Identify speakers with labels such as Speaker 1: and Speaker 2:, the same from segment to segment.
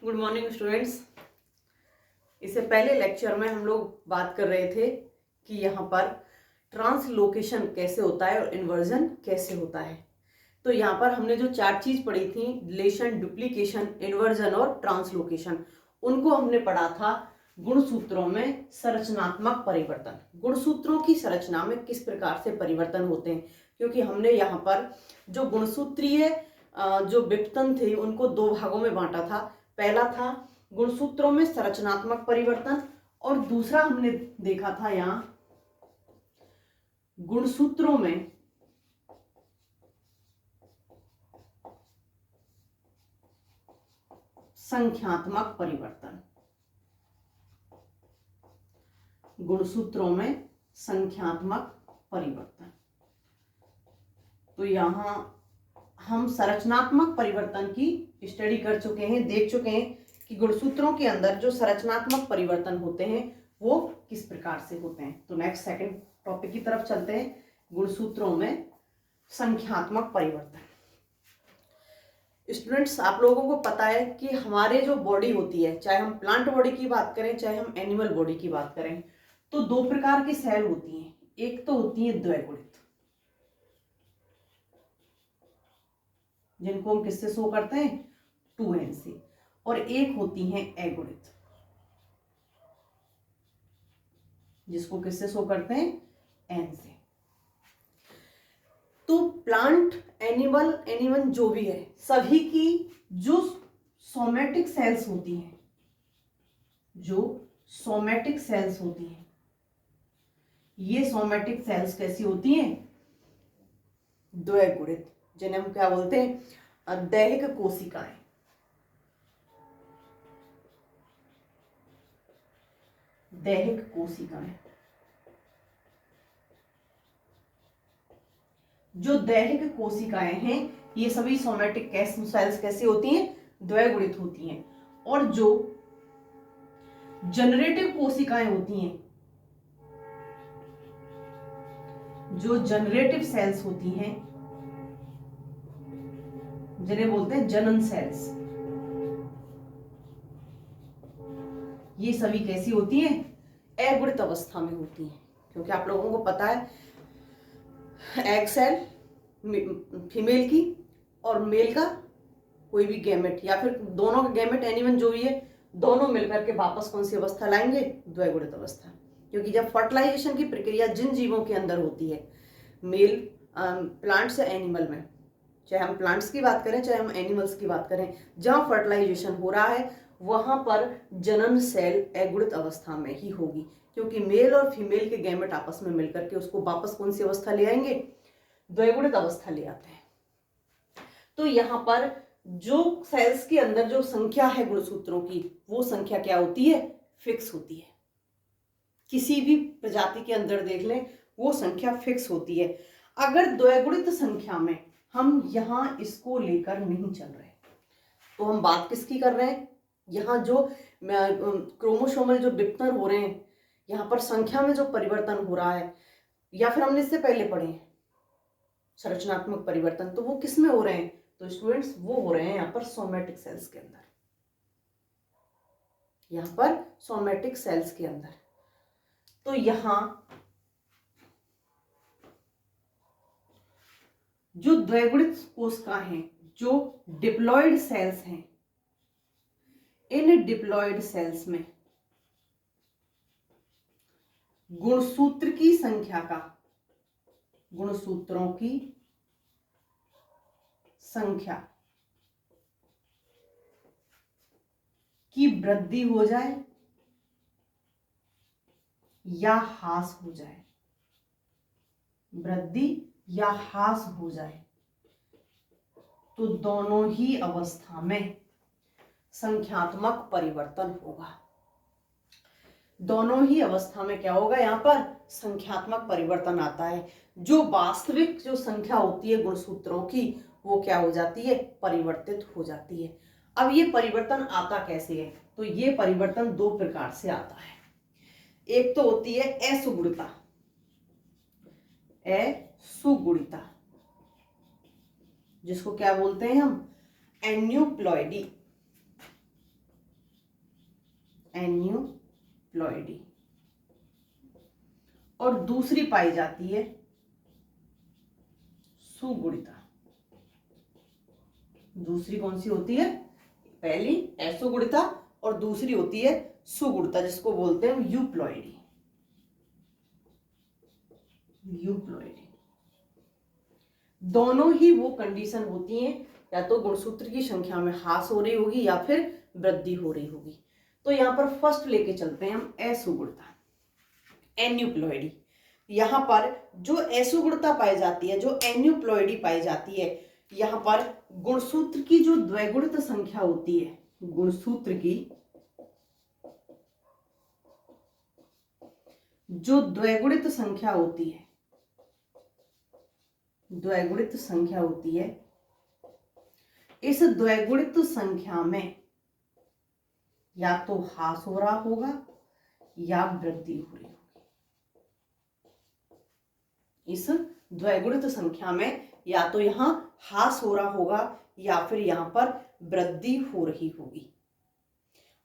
Speaker 1: Good morning students. इससे पहले lecture में हम लोग बात कर रहे थे कि यहाँ पर ट्रांसलोकेशन कैसे होता है और इन्वर्जन कैसे होता है। तो यहाँ पर हमने जो चार चीज पढ़ी थी, डिलीशन, डुप्लीकेशन, इन्वर्जन और ट्रांसलोकेशन, उनको हमने पढ़ा था गुणसूत्रों में संरचनात्मक परिवर्तन। गुणसूत्रों की संरचना में किस प्रकार से परिवर्तन होते हैं, क्योंकि हमने यहाँ पर जो गुणसूत्रीय जो विपतन थे उनको दो भागों में बांटा था। पहला था गुणसूत्रों में संरचनात्मक परिवर्तन और दूसरा हमने देखा था यहाँ गुणसूत्रों में संख्यात्मक परिवर्तन। गुणसूत्रों में संख्यात्मक परिवर्तन। तो यहाँ हम संरचनात्मक परिवर्तन की स्टडी कर चुके हैं, देख चुके हैं कि गुणसूत्रों के अंदर जो संरचनात्मक परिवर्तन होते हैं वो किस प्रकार से होते हैं। तो नेक्स्ट सेकंड टॉपिक की तरफ चलते हैं, गुणसूत्रों में संख्यात्मक परिवर्तन। स्टूडेंट्स, आप लोगों को पता है कि हमारे जो बॉडी होती है, चाहे हम प्लांट बॉडी की बात करें चाहे हम एनिमल बॉडी की बात करें, तो दो प्रकार की सेल होती हैं। एक तो होती है द्विगुणित, जिनको हम किससे शो करते हैं, 2n से, और एक होती हैं अगुणित, जिसको किससे शो करते हैं, n से। तो प्लांट, एनिमल जो भी है, सभी की जो सोमैटिक सेल्स होती हैं, ये सोमैटिक सेल्स कैसी होती हैं, द्विगुणित, जिन्हें हम क्या बोलते हैं, दैहिक कोशिकाएं। दैहिक कोशिकाएं, जो दैहिक कोशिकाएं हैं ये सभी सोमैटिक सेल्स कैसी होती हैं, द्विगुणित होती हैं। और जो जनरेटिव कोशिकाएं होती हैं, जो जनरेटिव सेल्स होती हैं, जिन्हें बोलते हैं जनन सेल्स, ये सभी कैसी होती हैं, अगुणित अवस्था में होती हैं। क्योंकि आप लोगों को पता है एग सेल फीमेल की और मेल का कोई भी गैमेट या फिर दोनों के गैमेट एनिमल जो भी है, दोनों मिलकर के वापस कौन सी अवस्था लाएंगे, द्विगुणित अवस्था। क्योंकि जब फर्टिलाइजेशन की प्रक्रिया जिन जीवों के अंदर होती है, मेल प्लांट्स या एनिमल में, चाहे हम प्लांट्स की बात करें चाहे हम एनिमल्स की बात करें, जहां फर्टिलाइजेशन हो रहा है वहां पर जनन सेल अगुणित अवस्था में ही होगी। क्योंकि मेल और फीमेल के गैमेट आपस में मिलकर के उसको वापस कौन सी अवस्था ले आएंगे, द्विगुणित अवस्था ले आते हैं। तो यहाँ पर जो सेल्स के अंदर जो संख्या है गुणसूत्रों की, वो संख्या क्या होती है, फिक्स होती है। किसी भी प्रजाति के अंदर देख लें, वो संख्या फिक्स होती है। अगर द्विगुणित संख्या में हम यहाँ इसको लेकर नहीं चल रहे, तो हम बात किसकी कर रहे हैं, यहाँ जो क्रोमोसोमल जो विपतन हो रहे हैं, यहाँ पर संख्या में जो परिवर्तन हो रहा है, या फिर हमने इससे पहले पढ़े हैं संरचनात्मक परिवर्तन, तो वो किस में हो रहे हैं, तो स्टूडेंट्स वो हो रहे हैं यहाँ पर सोमैटिक सेल्स के अंदर, यहाँ पर सोमैटिक सेल्स के अंदर। तो यहाँ जो द्विगुणित कोशिकाएं हैं, जो डिप्लॉयड सेल्स हैं, इन डिप्लॉयड सेल्स में गुणसूत्र की संख्या का, गुणसूत्रों की संख्या की वृद्धि हो जाए या ह्रास हो जाए, वृद्धि या ह्रास हो जाए, तो दोनों ही अवस्था में संख्यात्मक परिवर्तन होगा। दोनों ही अवस्था में क्या होगा, यहाँ पर संख्यात्मक परिवर्तन आता है। जो वास्तविक जो संख्या होती है गुणसूत्रों की, वो क्या हो जाती है, परिवर्तित हो जाती है। अब ये परिवर्तन आता कैसे है, तो ये परिवर्तन दो प्रकार से आता है। एक तो होती है असुगुणिता, असुगुणिता, जिसको क्या बोलते हैं हम, एन्यूप्लॉइडी। एन्यूप्लॉइडी। और दूसरी पाई जाती है सुगुणिता। दूसरी कौन सी होती है? पहली एसोगुणिता और दूसरी होती है सुगुणिता, जिसको बोलते हैं यूप्लॉइडी। यूप्लॉइडी दोनों ही वो कंडीशन होती हैं, या तो गुणसूत्र की संख्या में ह्रास हो रही होगी या फिर वृद्धि हो रही होगी। तो यहां पर फर्स्ट लेके चलते हैं हम असुगुणता, एन्यूप्लॉइडी। यहां पर जो असुगुणता पाई जाती है, जो एन्यूप्लॉइडी पाई जाती है, यहां पर गुणसूत्र की जो द्विगुणित संख्या होती है, गुणसूत्र की जो द्विगुणित संख्या होती है, द्विगुणित संख्या होती है, इस द्विगुणित संख्या में या तो ह्रास हो रहा होगा या वृद्धि हो रही होगी। इस द्विगुणित संख्या में या तो यहां ह्रास हो रहा होगा या फिर यहां पर वृद्धि हो रही होगी।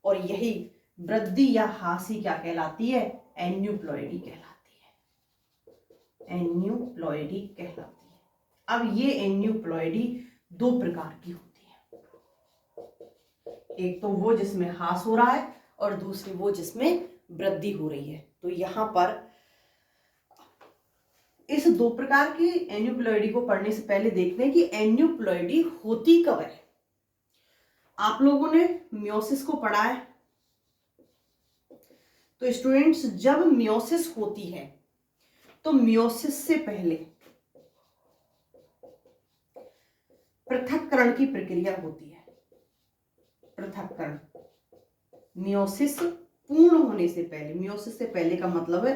Speaker 1: और यही वृद्धि या ह्रास ही क्या कहलाती है? एन्यूप्लॉइडी कहलाती है। एन्यूप्लॉइडी कहलाती है। अब ये एन्यूप्लॉइडी दो प्रकार की होती है, एक तो वो जिसमें ह्रास हो रहा है और दूसरी वो जिसमें वृद्धि हो रही है। तो यहां पर इस दो प्रकार की एन्यूप्लॉइडी को पढ़ने से पहले देखते हैं कि एन्यूप्लॉइडी होती कब है। आप लोगों ने मियोसिस को पढ़ा है, तो स्टूडेंट्स जब मियोसिस होती है तो मियोसिस से पहले पृथक्करण की प्रक्रिया होती है। पृथक्करण, मियोसिस पूर्ण होने से पहले, मियोसिस से पहले का मतलब है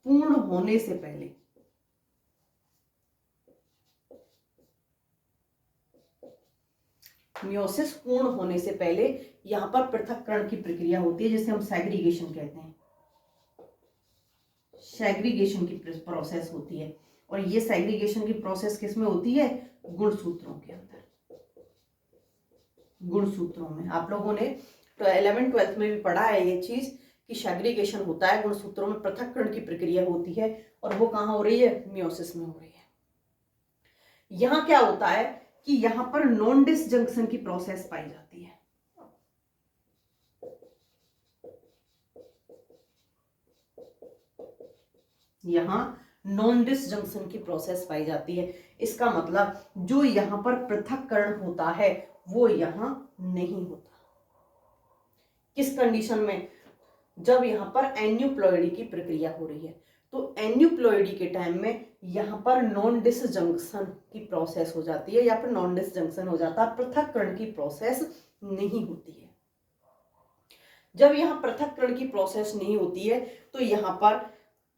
Speaker 1: पूर्ण होने से पहले, मियोसिस पूर्ण होने से पहले यहां पर पृथक्करण की प्रक्रिया होती है, जिसे हम सेग्रीगेशन कहते हैं। सेग्रीगेशन की प्रोसेस होती है। और ये सेग्रीगेशन की प्रोसेस किसमें होती है? गुणसूत्रों के अंदर। गुणसूत्रों में आप लोगों ने 11th 12th में भी पढ़ा है ये चीज कि सेग्रीगेशन होता है, गुणसूत्रों में पृथक्करण की प्रक्रिया होती है, और वो कहां हो रही है? मियोसिस में हो रही है। यहां क्या होता है कि यहां पर नॉन डिसजंक्शन की प्रोसेस पाई जाती है। यहां नॉन डिसजंक्शन की प्रोसेस पाई जाती है। इसका मतलब जो यहां पर पृथक्करण होता है वो यहां नहीं होता। किस कंडीशन में? जब यहां पर एन्यूप्लॉइडी की प्रक्रिया हो रही है। तो एन्यूप्लॉइडी के टाइम में यहां पर नॉन डिसजंक्शन की प्रोसेस हो जाती है, या फिर नॉन डिसजंक्शन हो जाता है, पृथक्करण की प्रोसेस नहीं होती है। जब यहां पृथक्करण की प्रोसेस नहीं होती है तो यहां पर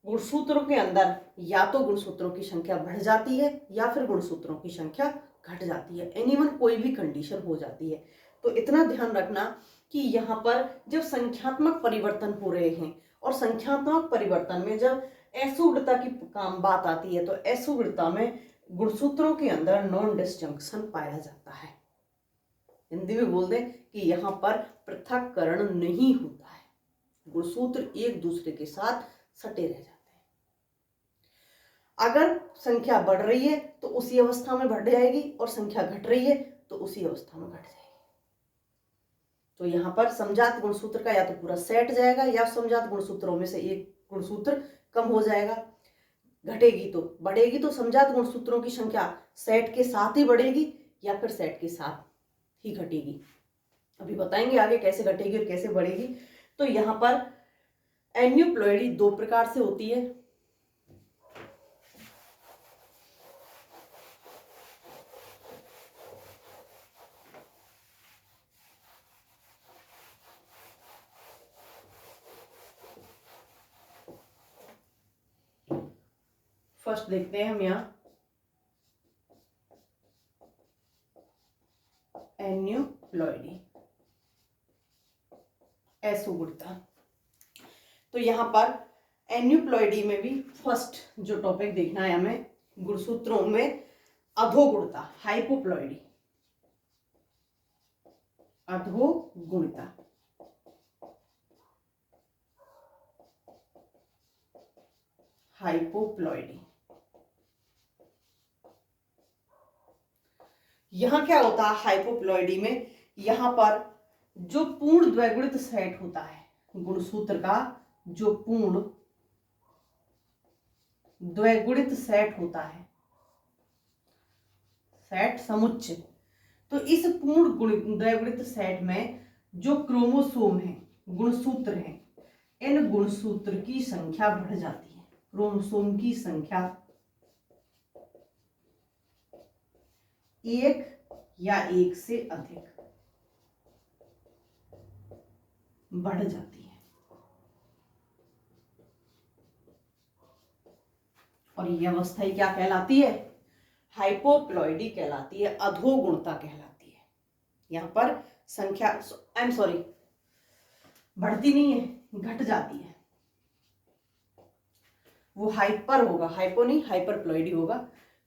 Speaker 1: गुणसूत्रों के अंदर या तो गुणसूत्रों की संख्या बढ़ जाती है या फिर गुणसूत्रों की संख्या घट जाती है। एनीवन कोई भी कंडीशन हो जाती है। तो इतना ध्यान रखना कि यहाँ पर जब संख्यात्मक परिवर्तन हो रहे हैं, और संख्यात्मक परिवर्तन में जब असुगुणता की काम बात आती है, तो असुगुणता में गुणसूत्रों के अंदर नॉन डिसजंक्शन पाया जाता है। हिंदी में बोल दें कि यहाँ पर पृथक्करण नहीं होता है, गुणसूत्र एक दूसरे के साथ सटे रह जाते हैं। अगर संख्या बढ़ रही है तो उसी अवस्था में बढ़ जाएगी, और संख्या घट रही है तो उसी अवस्था में घट जाएगी। तो यहाँ पर समजात गुणसूत्र का या तो पूरा सेट जाएगा, या समजात गुणसूत्रों में से एक गुणसूत्र कम हो जाएगा। घटेगी तो बढ़ेगी, तो समजात गुणसूत्रों की संख्या सेट के साथ ही बढ़ेगी या फिर सेट के साथ ही घटेगी। अभी बताएंगे आगे कैसे घटेगी और कैसे बढ़ेगी। तो यहाँ पर एन्यूप्लॉइडी दो प्रकार से होती है। फर्स्ट देखते हैं हम यहाँ एन्यूप्लॉइडी, असुगुणता। तो यहाँ पर एन्यूप्लॉइडी में भी फर्स्ट जो टॉपिक देखना है हमें, गुणसूत्रों में अधोगुणता, हाइपोप्लॉइडी, अधोगुणता। हाइपोप्लॉइडी। यहां क्या होता है हाइपोप्लॉइडी में, यहां पर जो पूर्ण द्विगुणित सेट होता है, गुणसूत्र का जो पूर्ण द्विगुणित सेट होता है, सेट समुच्चय, तो इस पूर्ण द्विगुणित सेट में जो क्रोमोसोम है, गुणसूत्र है, इन गुणसूत्र की संख्या बढ़ जाती है। क्रोमोसोम की संख्या एक या एक से अधिक बढ़ जाती है, और यह अवस्था ही क्या कहलाती है, हाइपोप्लॉइडी कहलाती है, अधोगुणता कहलाती है। यहां पर संख्या आई एम सॉरी बढ़ती नहीं है, घट जाती है, वो हाइपर होगा, हाइपो नहीं हाइपरप्लॉइडी होगा।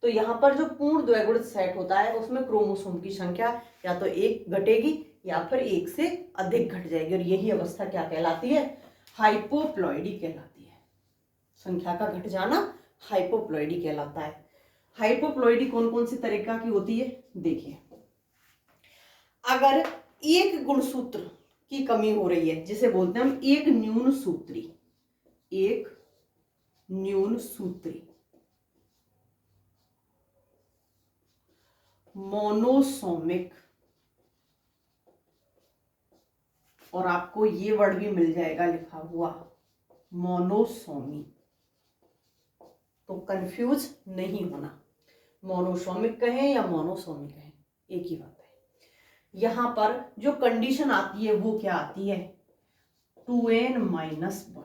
Speaker 1: तो यहां पर जो पूर्ण द्विगुणित सेट होता है उसमें क्रोमोसोम की संख्या या तो एक घटेगी या फिर एक से अधिक घट जाएगी, और यही अवस्था क्या कहलाती है, हाइपोप्लॉइडी कहलाती है। संख्या का घट जाना हाइपोप्लॉइडी कहलाता है। हाइपोप्लॉइडी कौन कौन सी तरीका की होती है, देखिए, अगर एक गुणसूत्र की कमी हो रही है, जिसे बोलते हैं हम एक न्यून सूत्री, एक न्यून सूत्री, मोनोसोमिक, और आपको ये वर्ड भी मिल जाएगा लिखा हुआ, मोनोसोमी, तो कंफ्यूज नहीं होना, मोनोसोमिक कहें या मोनोसोमी कहें एक ही बात है। यहां पर जो कंडीशन आती है वो क्या आती है, 2n-1,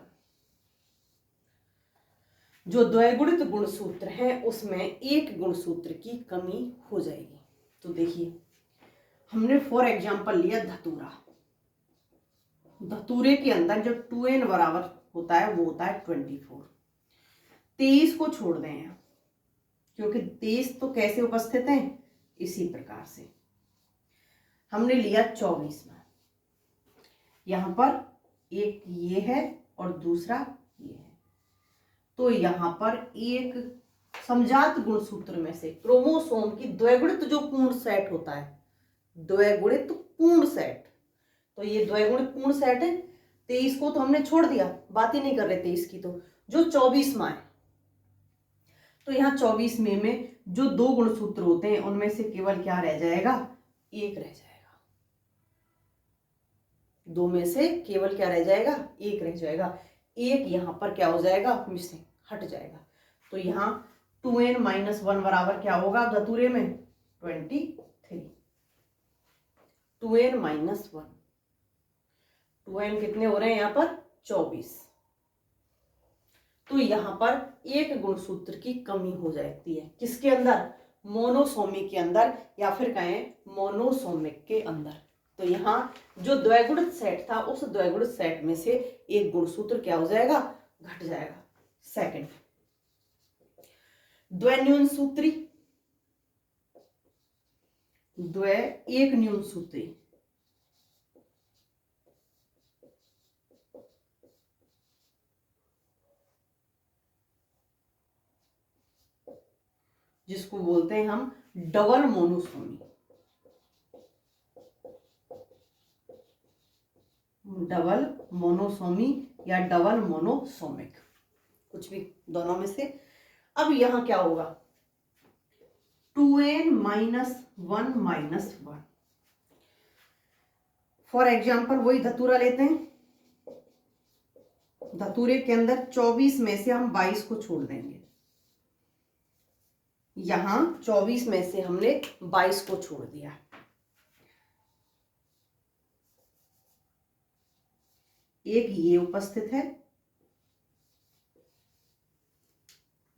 Speaker 1: जो द्विगुणित गुणसूत्र है उसमें एक गुणसूत्र की कमी हो जाएगी। तो देखिए, हमने फॉर एग्जांपल लिया धतूरा, धतूरे के अंदर जब 2n बराबर होता है वो होता है 24, 23 को छोड़ दें हैं, क्योंकि 23 तो कैसे उपस्थित हैं, इसी प्रकार से हमने लिया 24 में, यहां पर एक ये है और दूसरा ये है, तो यहां पर एक समजात गुणसूत्र में से क्रोमोसोम की द्विगुणित जो पूर्ण सेट होता है, द्विगुणित पूर्ण सेट, तो ये द्विगुणित पूर्ण सेट है, 23 को तो हमने छोड़ दिया, बात ही नहीं कर रहे 23 की, तो जो 24 में है, तो यहाँ 24 में जो दो गुणसूत्र होते हैं उनमें से केवल क्या रह जाएगा, एक रह जाएगा, दो में से केवल क्या रह जाएगा, एक रह जाएगा, एक यहां पर क्या हो जाएगा, मिसिंग, हट जाएगा। तो यहाँ 2n-1 बराबर क्या होगा धतूरे में, 23, 2n-1, 2n कितने हो रहे हैं यहाँ पर, 24, तो यहां पर एक गुणसूत्र की कमी हो जाती है, किसके अंदर, मोनोसोमी के अंदर, या फिर कहें मोनोसोमिक के अंदर। तो यहाँ जो द्विगुणित सेट था उस द्विगुणित सेट में से एक गुणसूत्र क्या हो जाएगा, घट जाएगा। सेकंड, द्विन्यून सूत्री, एक न्यून सूत्री, जिसको बोलते हैं हम डबल मोनोसोमी, डबल मोनोसोमी या डबल मोनोसोमिक, कुछ भी दोनों में से। अब यहां क्या होगा, 2n-1-1, फॉर एग्जाम्पल वही धतूरा लेते हैं, धतूरे के अंदर 24 में से हम 22 को छोड़ देंगे, यहां 24 में से हमने 22 को छोड़ दिया, एक ये उपस्थित है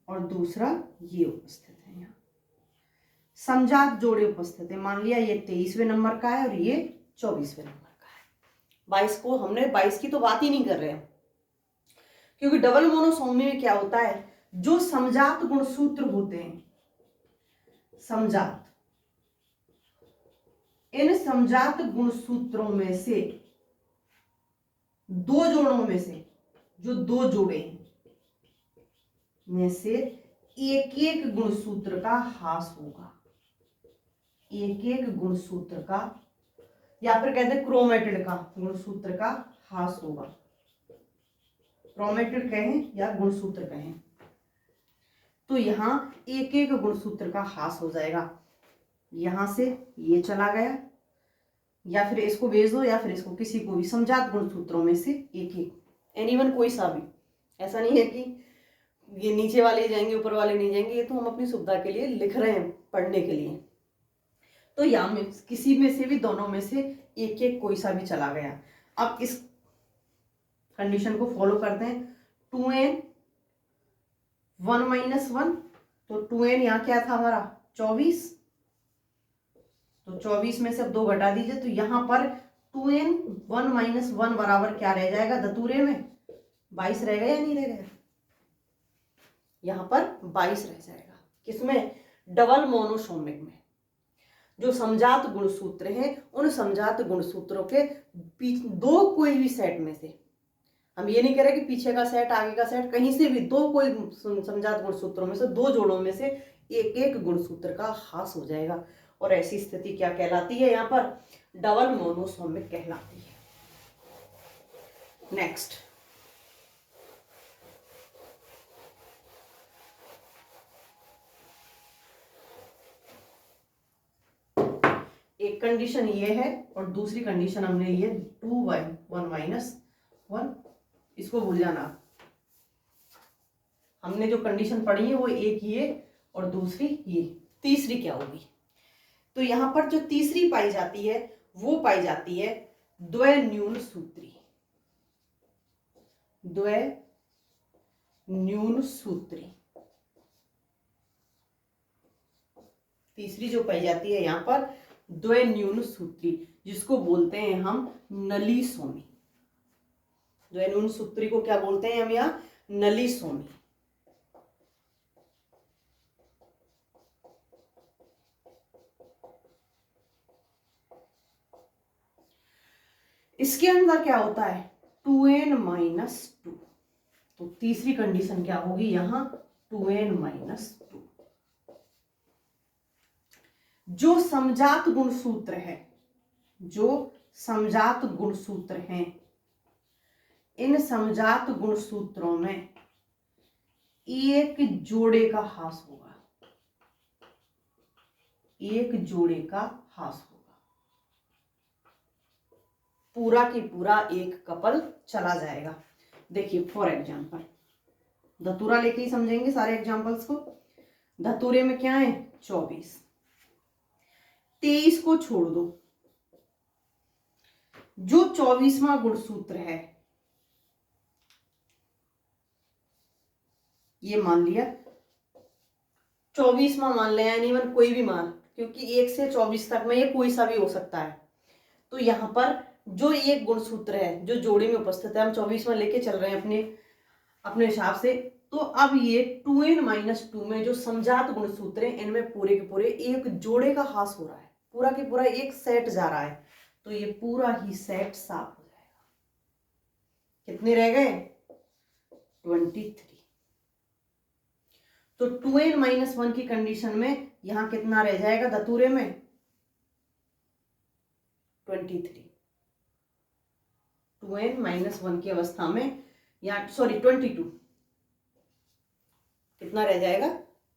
Speaker 1: और दूसरा ये उपस्थित है। यहाँ समजात जोड़े उपस्थित है, मान लिया ये 23वें नंबर का है और ये 24वें नंबर का है। 22 को हमने 22 की तो बात ही नहीं कर रहे हैं, क्योंकि डबल मोनोसोमी में क्या होता है, जो समजात गुणसूत्र होते हैं, समजात, इन समजात गुणसूत्रों में से दो जोड़ों में से जो दो जोड़े हैं, में से एक एक गुणसूत्र का ह्रास होगा, एक एक गुणसूत्र का, या फिर कहते हैं क्रोमेटिड का गुणसूत्र का ह्रास होगा। क्रोमेटिड कहें या गुणसूत्र कहें, तो यहां एक एक गुणसूत्र का ह्रास हो जाएगा। यहां से ये चला गया, या फिर इसको भेज दो, या फिर इसको, किसी को भी समजात गुणसूत्रों में से एक एक, एनीवन कोई सा भी। ऐसा नहीं है कि ये नीचे वाले जाएंगे ऊपर वाले नहीं जाएंगे, ये तो हम अपनी सुविधा के लिए लिख रहे हैं, पढ़ने के लिए। तो यहाँ में किसी में से भी, दोनों में से एक एक कोई सा भी चला गया। अब इस कंडीशन को फॉलो करते हैं। 2n 1 - 1, तो 2n यहाँ क्या था हमारा 24, तो 24 में से अब 2 घटा दीजिए, तो यहां पर 2n 1 - 1 बराबर क्या रह जाएगा धतूरे में 22 रहेगा या नहीं रहेगा? यहां पर 22 रह जाएगा। किसमें? डबल मोनोसोमिक में। जो समजात गुणसूत्र हैं, उन समजात गुणसूत्रों के दो कोई भी सेट में से, हम ये नहीं कह रहे कि पीछे का सेट आगे का सेट, कहीं से भी दो कोई समजात गुणसूत्रों में से, दो जोड़ों में से एक एक गुणसूत्र का ह्रास हो जाएगा, और ऐसी स्थिति क्या कहलाती है? यहाँ पर डबल मोनोसोमिक कहलाती है। नेक्स्ट, एक कंडीशन ये है और दूसरी कंडीशन हमने ये 2y 1 - 1, इसको भूल जाना। हमने जो कंडीशन पढ़ी है वो एक ये और दूसरी ये, तीसरी क्या होगी? तो यहां पर जो तीसरी पाई जाती है वो पाई जाती है द्वैन्यून सूत्री। द्वैन्यून सूत्री तीसरी जो पाई जाती है यहां पर द्वैन्यून सूत्री, जिसको बोलते हैं हम नलीसोमी। द्वैन्यून सूत्री को क्या बोलते हैं हम यहाँ? नलीसोमी। इसके अंदर क्या होता है? 2n - 2, तो तीसरी कंडीशन क्या होगी यहां? 2n - 2। जो समजात गुणसूत्र है, जो समजात गुणसूत्र हैं, इन समजात गुणसूत्रों में एक जोड़े का ह्रास होगा, एक जोड़े का ह्रास होगा, पूरा की पूरा एक कपल चला जाएगा। देखिए फॉर एग्जांपल, धतूरा लेके ही समझेंगे सारे एग्जांपल्स को। धतूरे में क्या है? 24, 23 को छोड़ दो। जो 24वां गुणसूत्र है, ये मान लिया 24वां मान लिया, एनीवन कोई भी मान, क्योंकि 1 से 24 तक में ये कोई सा भी हो सकता है। तो यहां पर जो एक गुणसूत्र है जो जोड़ी में उपस्थित है, हम 24वां लेके चल रहे हैं अपने हिसाब से, तो अब ये 2n - 2 में जो समजात गुणसूत्र हैं, इनमें पूरे के पूरे एक जोड़े का ह्रास हो रहा है, पूरा के पूरा एक सेट जा रहा है, तो ये पूरा ही सेट साफ हो जाएगा। कितने रह गए? 23। तो 2n - 1 की कंडीशन में यहां कितना रह जाएगा धतूरे में? 23। 2n - 1 की अवस्था में, या सॉरी 22, कितना रह जाएगा?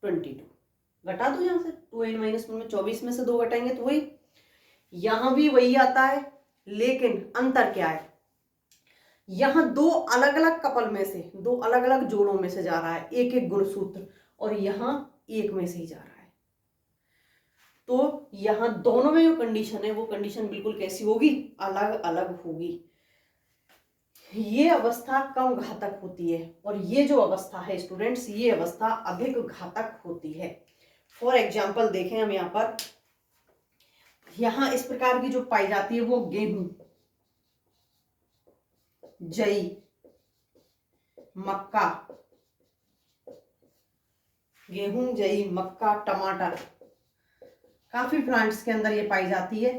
Speaker 1: 22। घटा दो यहां से, 2n - 1 में 24 में से 2 घटाएंगे तो वही, यहां भी वही आता है, लेकिन अंतर क्या है? यहां दो अलग अलग कपल में से, दो अलग अलग जोड़ों में से जा रहा है एक एक गुणसूत्र, और यहां एक में से ही जा रहा है। तो यहां दोनों में जो कंडीशन है वो कंडीशन बिल्कुल कैसी होगी? अलग अलग होगी। ये अवस्था कम घातक होती है, और ये जो अवस्था है स्टूडेंट्स, ये अवस्था अधिक घातक होती है। फॉर एग्जाम्पल देखें हम यहाँ पर, यहां इस प्रकार की जो पाई जाती है वो गेहूं, जई, मक्का, गेहूं, जई, मक्का, टमाटर, काफी प्लांट्स के अंदर ये पाई जाती है।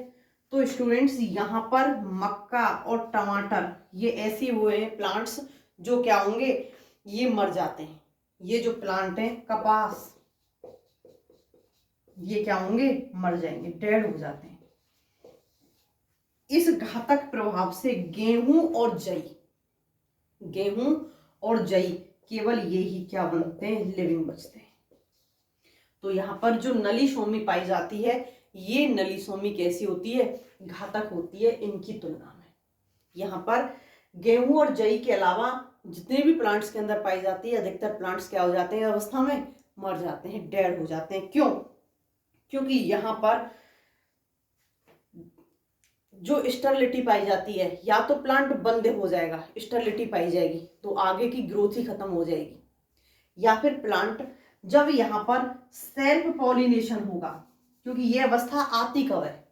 Speaker 1: तो स्टूडेंट्स यहाँ पर मक्का और टमाटर ये ऐसे हुए हैं प्लांट्स जो क्या होंगे? ये मर जाते हैं, ये जो प्लांट है कपास, ये क्या होंगे, मर जाएंगे, डेड हो जाते हैं। इस घातक प्रभाव से गेहूं और जई केवल ये ही क्या बनते हैं, लिविंग बचते हैं। तो यहाँ पर जो नली सोमी पाई जाती है, ये नली सोमी कैसी होती है, घातक होती है इनकी तुलना में। यहाँ पर गेहूं और जई के अलावा जितने भी प्लांट्स के अंदर पाई जाती है, अधिकतर प्लांट्स क्या हो जाते हैं अवस्था में, मर जाते हैं, डेड हो जाते हैं। क्यों? क्योंकि यहाँ पर जो स्टेरिलिटी पाई जाती है, या तो प्लांट बंद हो जाएगा, स्टेरिलिटी पाई जाएगी तो आगे की ग्रोथ ही खत्म हो जाएगी, या फिर प्लांट जब यहाँ पर सेल्फ पॉलिनेशन होगा, क्योंकि ये अवस्था आती कब है,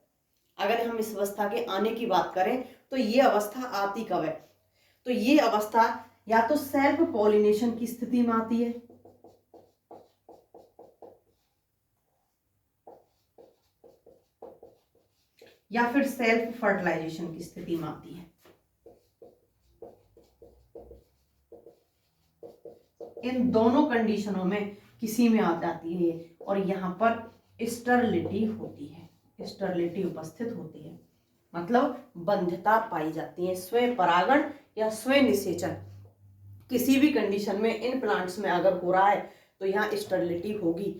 Speaker 1: अगर हम इस अवस्था के आने की बात करें तो ये अवस्था आती कब है, तो ये अवस्था या तो सेल्फ पॉलिनेशन की स्थिति में आती है, या फिर सेल्फ फर्टिलाइजेशन की स्थिति में आती है। इन दोनों कंडीशनों में किसी में आ जाती है और यहाँ पर स्टेरिलिटी होती है, स्टेरिलिटी उपस्थित होती है, मतलब बंध्यता पाई जाती है। स्वयं परागण या स्वयं निषेचन किसी भी कंडीशन में इन प्लांट्स में अगर हो रहा है तो यहाँ स्टेरिलिटी होगी।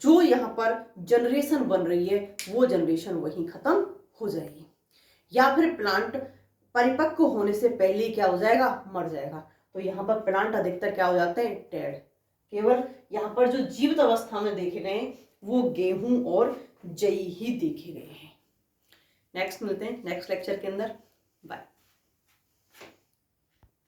Speaker 1: जो यहाँ पर जनरेशन बन रही है वो जनरेशन वहीं खत्म हो जाएगी, या फिर प्लांट परिपक्व होने से पहले क्या हो जाएगा, मर जाएगा। तो यहाँ पर प्लांट अधिकतर क्या हो जाते हैं, डेड। केवल यहाँ पर जो जीवित अवस्था में देखे गए वो गेहूं और जई ही देखे गए हैं। नेक्स्ट मिलते हैं नेक्स्ट लेक्चर के अंदर। बाय।